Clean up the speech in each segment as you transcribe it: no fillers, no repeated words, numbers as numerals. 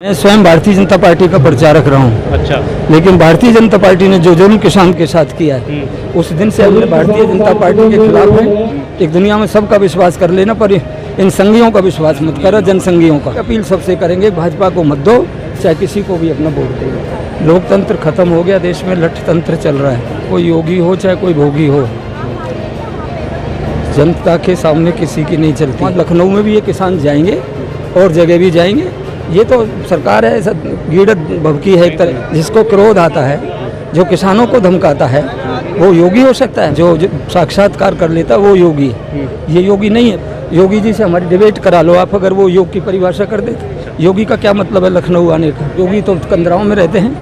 मैं स्वयं भारतीय जनता पार्टी का प्रचारक रहा हूँ। अच्छा। लेकिन भारतीय जनता पार्टी ने जो जुल्म किसान के साथ किया है उस दिन से हमने भारतीय जनता पार्टी के खिलाफ है। एक दुनिया में सबका विश्वास कर लेना, पर इन संघियों का विश्वास मत करो, जनसंघियों का। अपील सबसे करेंगे, भाजपा को मत दो, चाहे किसी को भी अपना वोट दो। लोकतंत्र खत्म हो गया, देश में लठतंत्र चल रहा है। कोई योगी हो चाहे कोई भोगी हो, जनता के सामने किसी की नहीं चलती। लखनऊ में भी ये किसान जाएंगे और जगह भी जाएंगे। ये तो सरकार है, ऐसा गीड़त भभकी है एक तरह, जिसको क्रोध आता है, जो किसानों को धमकाता है, वो योगी हो सकता है। जो साक्षात्कार कर लेता है वो योगी है। ये योगी नहीं है। योगी जी से हमारी डिबेट करा लो आप, अगर वो योग की परिभाषा कर देते। योगी का क्या मतलब है लखनऊ आने का? योगी तो कंदराओं में रहते हैं।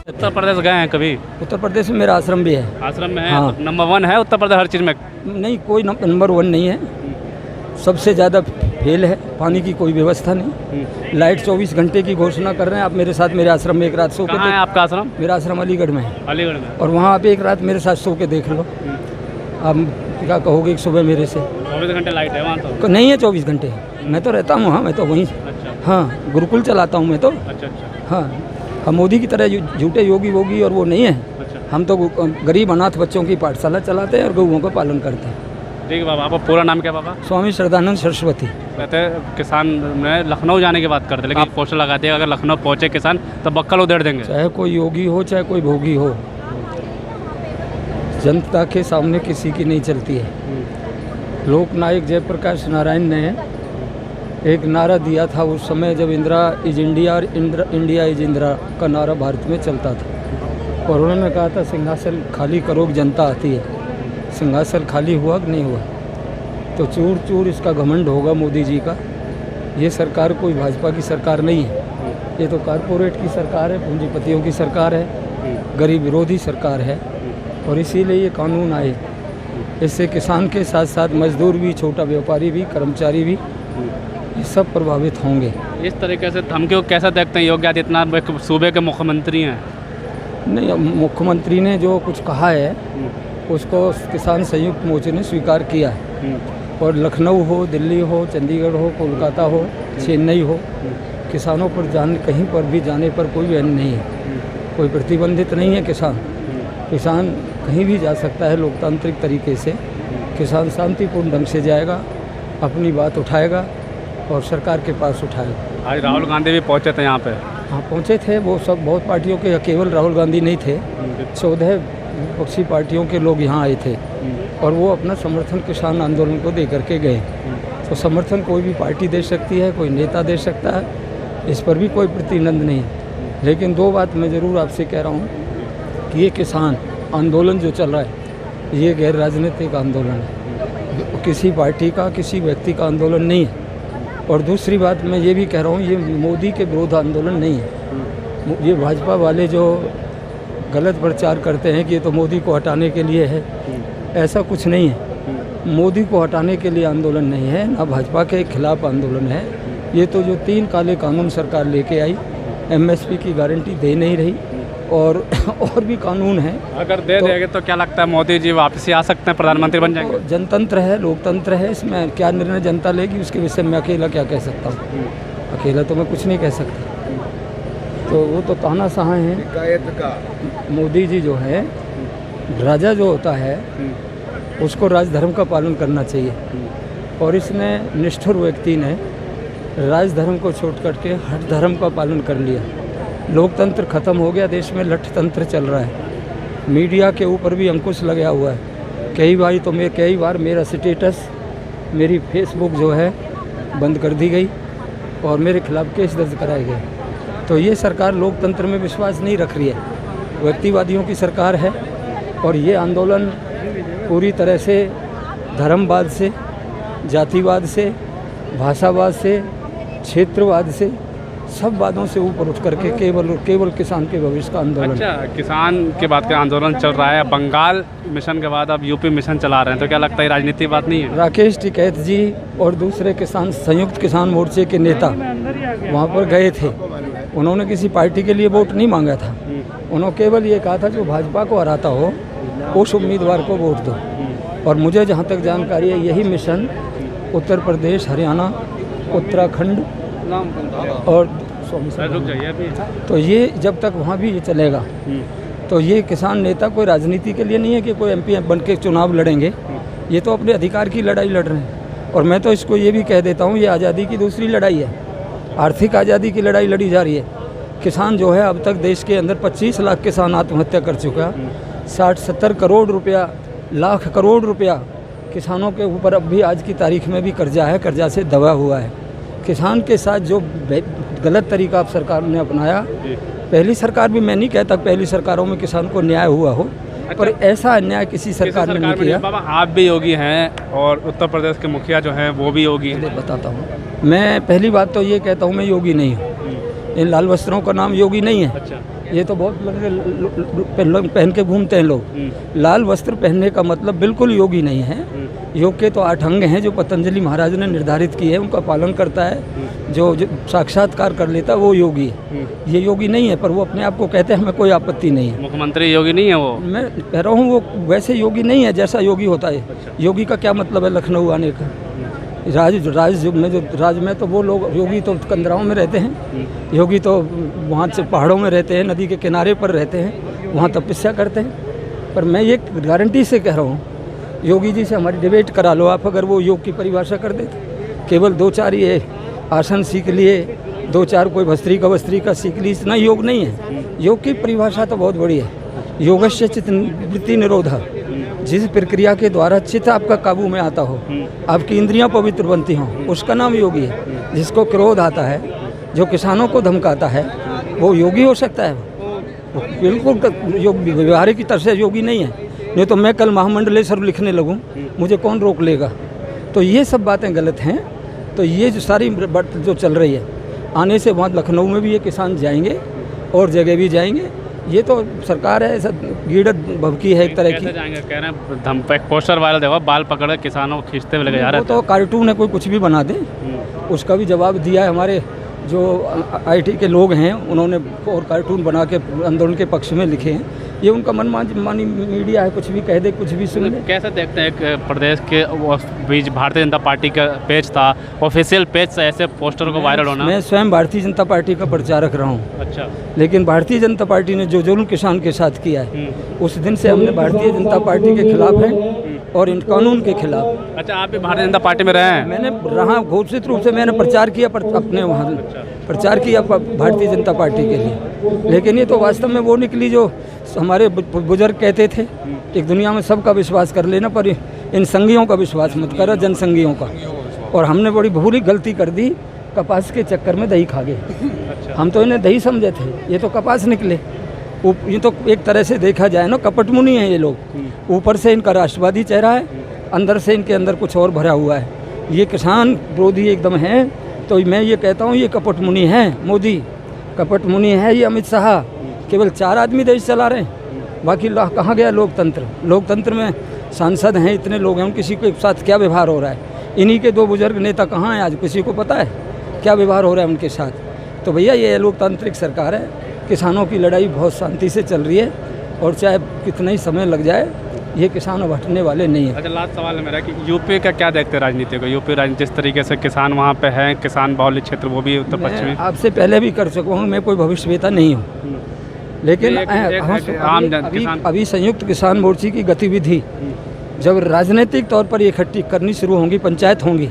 उत्तर प्रदेश गए हैं कभी? उत्तर प्रदेश में मेरा आश्रम भी है। आश्रम में है? हाँ। तो नंबर 1 है उत्तर प्रदेश हर चीज़ में? नहीं, कोई नंबर 1 नहीं है। सबसे ज़्यादा फेल है। पानी की कोई व्यवस्था नहीं। लाइट 24 घंटे की घोषणा कर रहे हैं। आप मेरे साथ मेरे आश्रम में एक रात सो के कहाँ है आपका आश्रम? मेरा आश्रम अलीगढ़ में है। अलीगढ़ में। और वहाँ आप एक रात मेरे साथ सो के देख लो, आप क्या कहोगे कि सुबह मेरे से? 24 घंटे लाइट है वहाँ तो? नहीं है 24 घंटे। मैं तो रहता हूँ, हाँ, मैं तो वहीं। अच्छा। हाँ, गुरुकुल चलाता हूँ मैं तो। अच्छा अच्छा। हाँ, हम मोदी की तरह झूठे योगी वोगी और वो नहीं है। अच्छा। हम तो गरीब अनाथ बच्चों की पाठशाला चलाते हैं और गऊओं का पालन करते हैं। ठीक है बाबा, आपका पूरा नाम क्या बाबा? स्वामी श्रद्धानंद सरस्वती। कहते हैं किसान में लखनऊ जाने की बात करते, लेकिन पोस्टर लगाते हैं अगर लखनऊ पहुँचे किसान तो बक्कल उधेड़ देंगे। चाहे कोई योगी हो चाहे कोई भोगी हो, जनता के सामने किसी की नहीं चलती है। लोकनायक जयप्रकाश नारायण ने एक नारा दिया था उस समय जब इंदिरा इज इंडिया और इंडिया इज इंदिरा का नारा भारत में चलता था। और उन्होंने कहा था सिंहासन खाली करो, जनता आती है। सिंहासन खाली हुआ कि नहीं हुआ? तो चूर चूर इसका घमंड होगा मोदी जी का। ये सरकार कोई भाजपा की सरकार नहीं है। ये तो कारपोरेट की सरकार है, पूंजीपतियों की सरकार है, गरीब विरोधी सरकार है। और इसीलिए ये कानून आए। इससे किसान के साथ साथ मजदूर भी, छोटा व्यापारी भी, कर्मचारी भी, ये सब प्रभावित होंगे। इस तरीके से धमकी को कैसा देखते हैं? योगी आदित्यनाथ सूबे के मुख्यमंत्री हैं। नहीं, मुख्यमंत्री ने जो कुछ कहा है उसको किसान संयुक्त मोर्चे ने स्वीकार किया है। और लखनऊ हो, दिल्ली हो, चंडीगढ़ हो, कोलकाता हो, चेन्नई हो, किसानों पर कहीं पर भी जाने पर कोई बैन नहीं है, कोई प्रतिबंधित नहीं है। किसान कहीं भी जा सकता है लोकतांत्रिक तरीके से। किसान शांतिपूर्ण ढंग से जाएगा, अपनी बात उठाएगा और सरकार के पास उठाएगा। आज राहुल गांधी भी पहुंचे थे यहाँ पे? हाँ, पहुँचे थे। वो सब बहुत पार्टियों के, केवल राहुल गांधी नहीं थे, 14 विपक्षी पार्टियों के लोग यहाँ आए थे। और वो अपना समर्थन किसान आंदोलन को दे करके गए। तो समर्थन कोई भी पार्टी दे सकती है, कोई नेता दे सकता है, इस पर भी कोई प्रतिबंध नहीं है। लेकिन दो बात मैं ज़रूर आपसे कह रहा हूँ कि ये किसान आंदोलन जो चल रहा है ये गैर राजनीतिक आंदोलन है, किसी पार्टी का, किसी व्यक्ति का आंदोलन नहीं है। और दूसरी बात मैं ये भी कह रहा हूँ, ये मोदी के विरोध आंदोलन नहीं है। ये भाजपा वाले जो गलत प्रचार करते हैं कि ये तो मोदी को हटाने के लिए है, ऐसा कुछ नहीं है। मोदी को हटाने के लिए आंदोलन नहीं है, ना भाजपा के खिलाफ आंदोलन है। ये तो जो 3 काले कानून सरकार लेके आई, MSP की गारंटी दे नहीं रही, और भी कानून है। अगर दे देंगे तो क्या लगता है मोदी जी वापसी आ सकते हैं, प्रधानमंत्री बन जाएंगे? जनतंत्र है, लोकतंत्र है, इसमें क्या निर्णय जनता लेगी उसके विषय में अकेला क्या कह सकता हूँ? अकेला तो मैं कुछ नहीं कह सकता। तो वो तो तानाशाह हैं। मोदी जी जो है, राजा जो होता है उसको राजधर्म का पालन करना चाहिए। और इसने निष्ठुर व्यक्ति ने राजधर्म को छोड़ करके हठ धर्म का पालन कर लिया। लोकतंत्र खत्म हो गया, देश में लठतंत्र चल रहा है। मीडिया के ऊपर भी अंकुश लगा हुआ है। कई बार मेरा स्टेटस, मेरी फेसबुक जो है बंद कर दी गई और मेरे खिलाफ केस दर्ज कराए गए। तो ये सरकार लोकतंत्र में विश्वास नहीं रख रही है, व्यक्तिवादियों की सरकार है। और ये आंदोलन पूरी तरह से धर्मवाद से, जातिवाद से, भाषावाद से, क्षेत्रवाद से, सब बातों से ऊपर उठ करके केवल किसान के भविष्य का आंदोलन। अच्छा, किसान के बाद का आंदोलन चल रहा है। बंगाल मिशन के बाद अब यूपी मिशन चला रहे हैं, तो क्या लगता है राजनीति बात नहीं है? राकेश टिकैत जी और दूसरे किसान संयुक्त किसान मोर्चे के नेता वहाँ पर गए थे। उन्होंने किसी पार्टी के लिए वोट नहीं मांगा था। उन्होंने केवल ये कहा था जो भाजपा को हराता हो उस उम्मीदवार को वोट दो। और मुझे जहाँ तक जानकारी है यही मिशन उत्तर प्रदेश, हरियाणा, उत्तराखंड और रुक जाइए अभी। तो ये जब तक वहाँ भी ये चलेगा तो ये किसान नेता कोई राजनीति के लिए नहीं है कि कोई एमपी बन के चुनाव लड़ेंगे। ये तो अपने अधिकार की लड़ाई लड़ रहे हैं। और मैं तो इसको ये भी कह देता हूँ, ये आज़ादी की दूसरी लड़ाई है, आर्थिक आज़ादी की लड़ाई लड़ी जा रही है। किसान जो है अब तक देश के अंदर 25 लाख किसान आत्महत्या कर चुका है। 60-70 करोड़ रुपया, लाख करोड़ रुपया किसानों के ऊपर अब भी आज की तारीख में भी कर्जा है, कर्जा से दबा हुआ है। किसान के साथ जो गलत तरीका अब सरकार ने अपनाया, पहली सरकार भी, मैं नहीं कहता पहली सरकारों में किसान को न्याय हुआ हो, पर ऐसा अन्याय किसी सरकार ने नहीं किया। बाबा आप भी योगी हैं और उत्तर प्रदेश के मुखिया जो हैं वो भी योगी हैं। बताता हूँ, मैं पहली बात तो ये कहता हूँ मैं योगी नहीं हूँ। इन लाल वस्त्रों का नाम योगी नहीं है। अच्छा। ये तो बहुत पहन के घूमते हैं लोग। लाल वस्त्र पहनने का मतलब बिल्कुल योगी नहीं है। योग के तो 8 अंग हैं जो पतंजलि महाराज ने निर्धारित किए हैं, उनका पालन करता है। जो साक्षात्कार कर लेता है वो योगी है। ये योगी नहीं है, पर वो अपने आप को कहते हैं हमें कोई आपत्ति नहीं है। मुख्यमंत्री योगी नहीं है वो? मैं कह रहा हूँ वो वैसे योगी नहीं है जैसा योगी होता है। योगी का क्या मतलब है लखनऊ आने का? राज में तो वो लोग, योगी तो कंदराओं में रहते हैं, योगी तो वहाँ से पहाड़ों में रहते हैं, नदी के किनारे पर रहते हैं, वहाँ तपस्या करते हैं। पर मैं ये गारंटी से कह रहा हूँ, योगी जी से हमारी डिबेट करा लो आप, अगर वो योग की परिभाषा कर देते। केवल 2-4 ये आसन सीख लिए, 2-4 कोई भस्त्री का सीख ली, इतना योग नहीं है। योग की परिभाषा तो बहुत बड़ी है। योगस्य चित्त वृत्ति निरोधा, जिस प्रक्रिया के द्वारा चित्त आपका काबू में आता हो, आपकी इंद्रियां पवित्र बनती हों, उसका नाम योगी है। जिसको क्रोध आता है, जो किसानों को धमकाता है, वो योगी हो सकता है? वो बिल्कुल योग व्यवहारिक की तरह से योगी नहीं है। नहीं तो मैं कल महामंडलेश्वर लिखने लगूं, मुझे कौन रोक लेगा? तो ये सब बातें गलत हैं। तो ये जो सारी बात जो चल रही है, आने से वहाँ लखनऊ में भी ये किसान जाएंगे और जगह भी जाएंगे। ये तो सरकार है, ऐसा गीड़त भभकी है एक तरह की। जाएंगे कह रहे हैं, धमपैक पोस्टर वायरल देखो, बाल पकड़ के किसानों को खींचते हुए लेके जा रहे हैं। वो तो कार्टून है, कोई कुछ भी बना दे। उसका भी जवाब दिया है हमारे जो आईटी के लोग हैं, उन्होंने और कार्टून बना के आंदोलन के पक्ष में लिखे हैं। ये उनका मनमानी मीडिया है, कुछ भी कह दे, कुछ भी सुन ले। कैसे देखते हैं एक प्रदेश के बीच भारतीय जनता पार्टी का पेज था, ऑफिशियल पेज से ऐसे पोस्टर को वायरल होना? मैं स्वयं भारतीय जनता पार्टी का प्रचारक रहा हूँ। अच्छा। लेकिन भारतीय जनता पार्टी ने जो जुल्म किसान के साथ किया है, उस दिन से हमने भारतीय जनता पार्टी के खिलाफ हैं और इन कानून के खिलाफ। अच्छा, आप भी भारतीय जनता पार्टी में रहे हैं? मैंने रहा, घोषित रूप से मैंने प्रचार किया, पर अपने वहाँ प्रचार किया भारतीय जनता पार्टी के लिए। लेकिन ये तो वास्तव में वो निकली जो हमारे बुजुर्ग कहते थे, एक दुनिया में सबका विश्वास कर लेना, पर इन संघियों का विश्वास मत करो, जनसंघियों का। और हमने बड़ी भूरी गलती कर दी, कपास के चक्कर में दही खा गए। हम तो इन्हें दही समझे थे, ये तो कपास निकले। ये तो एक तरह से देखा जाए ना, कपट मुनि है ये लोग। ऊपर से इनका राष्ट्रवादी चेहरा है, अंदर से इनके अंदर कुछ और भरा हुआ है। ये किसान विरोधी एकदम है। तो मैं ये कहता हूँ, ये कपट मुनि है मोदी, कपट मुनि है ये अमित शाह। केवल 4 आदमी देश चला रहे हैं, बाकी कहाँ गया लोकतंत्र? लोकतंत्र में सांसद हैं, इतने लोग हैं, किसी के साथ क्या व्यवहार हो रहा है? इन्हीं के 2 बुजुर्ग नेता कहाँ हैं आज? किसी को पता है क्या व्यवहार हो रहा है उनके साथ? तो भैया ये लोकतांत्रिक सरकार है। किसानों की लड़ाई बहुत शांति से चल रही है, और चाहे कितना ही समय लग जाए, ये किसान अब हटने वाले नहीं है। अच्छा, लास्ट सवाल है मेरा कि यूपी का क्या देखते हैं राजनीति को? यूपी राजनीति जिस तरीके से किसान वहाँ पे हैं, किसान बाहुल्य क्षेत्र, वो भी उत्तर पश्चिम में। आपसे पहले भी कर चुका हूँ, मैं कोई भविष्यवेता नहीं हूँ। लेकिन अभी संयुक्त किसान मोर्चे की गतिविधि जब राजनीतिक तौर पर इकट्ठी करनी शुरू होंगी, पंचायत होंगी,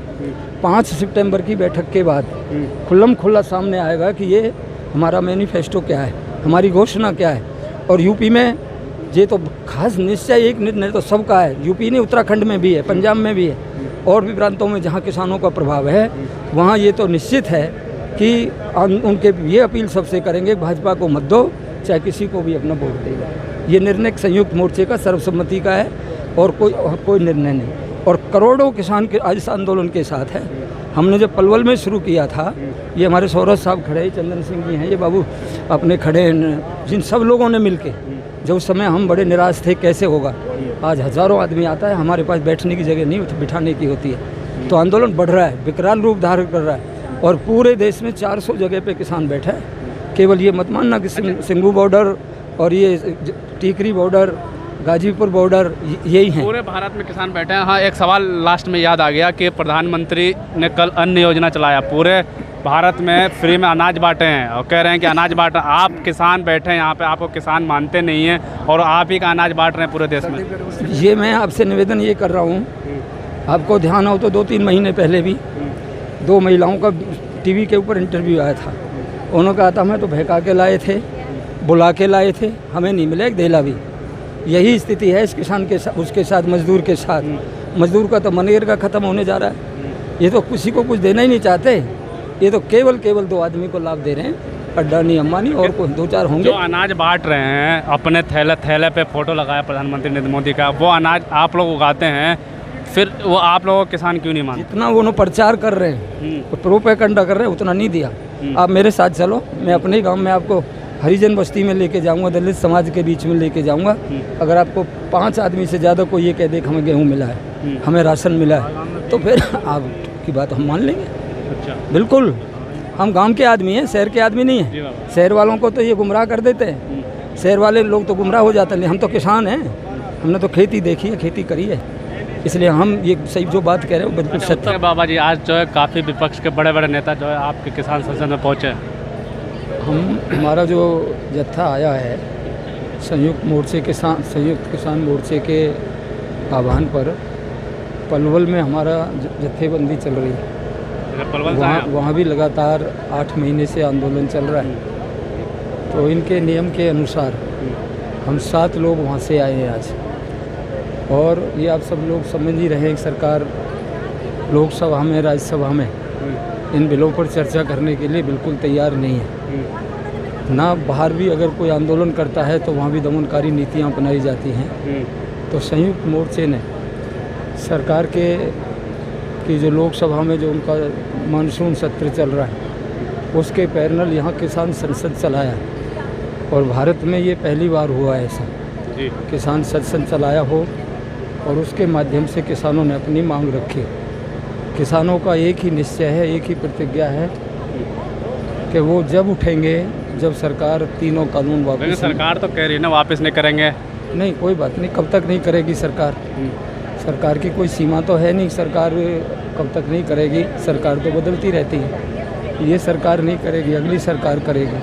5 सितंबर की बैठक के बाद खुल्लम खुल्ला सामने आएगा कि ये हमारा मैनिफेस्टो क्या है, हमारी घोषणा क्या है। और यूपी में ये तो खास निश्चय, एक निर्णय तो सबका है। यूपी नहीं, उत्तराखंड में भी है, पंजाब में भी है, और भी प्रांतों में जहाँ किसानों का प्रभाव है, वहाँ ये तो निश्चित है कि उनके ये अपील सबसे करेंगे, भाजपा को मत दो, चाहे किसी को भी अपना वोट देगा। ये निर्णय संयुक्त मोर्चे का सर्वसम्मति का है, और कोई निर्णय नहीं। और करोड़ों किसान के आज इस आंदोलन के साथ है। हमने जब पलवल में शुरू किया था, ये हमारे सौरभ साहब खड़े हैं, चंदन सिंह जी हैं, ये बाबू अपने खड़े हैं, जिन सब लोगों ने मिलके, जो उस समय हम बड़े निराश थे कैसे होगा, आज हज़ारों आदमी आता है, हमारे पास बैठने की जगह नहीं होती, बिठाने की होती है। तो आंदोलन बढ़ रहा है, विकराल रूप धारण कर रहा है, और पूरे देश में 400 जगह पे किसान बैठा है। केवल ये मत मानना कि सिंघू बॉर्डर और ये टीकरी बॉर्डर, गाजीपुर बॉर्डर यही है। पूरे भारत में किसान बैठे हैं। हाँ, एक सवाल लास्ट में याद आ गया कि प्रधानमंत्री ने कल अन्न योजना चलाया, पूरे भारत में फ्री में अनाज बांटे हैं और कह रहे हैं कि अनाज बांट, आप किसान बैठे हैं यहाँ पे, आपको किसान मानते नहीं हैं और आप ही का अनाज बांट रहे हैं पूरे देश में। ये मैं आपसे निवेदन ये कर रहा हूँ, आपको ध्यान हो तो 2-3 महीने पहले भी 2 महिलाओं का टीवी के ऊपर इंटरव्यू आया था। उन्होंने कहा था हमें तो बहका के लाए थे, बुला के लाए थे, हमें नहीं मिले एक देला भी। यही स्थिति है इस किसान के साथ, उसके साथ, मजदूर के साथ। मजदूर का तो मनरेगा ख़त्म होने जा रहा है। ये तो किसी को कुछ देना ही नहीं चाहते, ये तो केवल 2 आदमी को लाभ दे रहे हैं, अडानी अंबानी और कोई 2-4 होंगे। जो अनाज बांट रहे हैं, अपने थैले पे फोटो लगाया प्रधानमंत्री नरेंद्र मोदी का, वो अनाज आप लोग उगाते हैं, फिर वो आप लोगों को किसान क्यों नहीं मानते? जितना वो प्रचार कर रहे हैं, प्रोपेगेंडा कर रहे हैं, उतना नहीं दिया। आप मेरे साथ चलो, मैं अपने गांव में आपको हरिजन बस्ती में लेके जाऊंगा, दलित समाज के बीच में लेके जाऊंगा। अगर आपको 5 आदमी से ज़्यादा को ये कह दे कि हमें गेहूँ मिला है, हमें राशन मिला है, तो फिर आपकी बात हम मान लेंगे। अच्छा, बिल्कुल, हम गांव के आदमी हैं, शहर के आदमी नहीं हैं। शहर वालों को तो ये गुमराह कर देते हैं, शहर वाले लोग तो गुमराह हो जाते हैं। हम तो किसान हैं, हमने तो खेती देखी है, खेती करी है, इसलिए हम ये सही जो बात कह रहे हैं वो बिल्कुल सत्य है। बाबा जी, आज जो है काफ़ी विपक्ष के बड़े बड़े नेता जो है आपके किसान संसद में पहुँचे। हमारा जो जत्था आया है संयुक्त किसान मोर्चे के आह्वान पर पलवल में हमारा जत्थेबंदी चल रही है। वहाँ भी लगातार 8 महीने से आंदोलन चल रहा है। तो इनके नियम के अनुसार हम 7 लोग वहाँ से आए हैं आज, और ये आप सब लोग समझ ही रहे हैं, सरकार लोकसभा में, राज्यसभा में इन बिलों पर चर्चा करने के लिए बिल्कुल तैयार नहीं है। ना बाहर भी अगर कोई आंदोलन करता है तो वहाँ भी दमनकारी नीतियाँ अपनाई जाती हैं। तो संयुक्त मोर्चे ने सरकार की जो लोकसभा में जो उनका मानसून सत्र चल रहा है उसके पैरेलल यहाँ किसान संसद चलाया है, और भारत में ये पहली बार हुआ है ऐसा किसान संसद चलाया हो, और उसके माध्यम से किसानों ने अपनी मांग रखी। किसानों का एक ही निश्चय है, एक ही प्रतिज्ञा है कि वो जब उठेंगे जब सरकार तीनों कानून वापस। सरकार तो कह रही है ना वापस नहीं करेंगे। नहीं, कोई बात नहीं, कब तक नहीं करेगी सरकार? सरकार की कोई सीमा तो है नहीं, सरकार कब तक नहीं करेगी। सरकार तो बदलती रहती है, ये सरकार नहीं करेगी, अगली सरकार करेगी।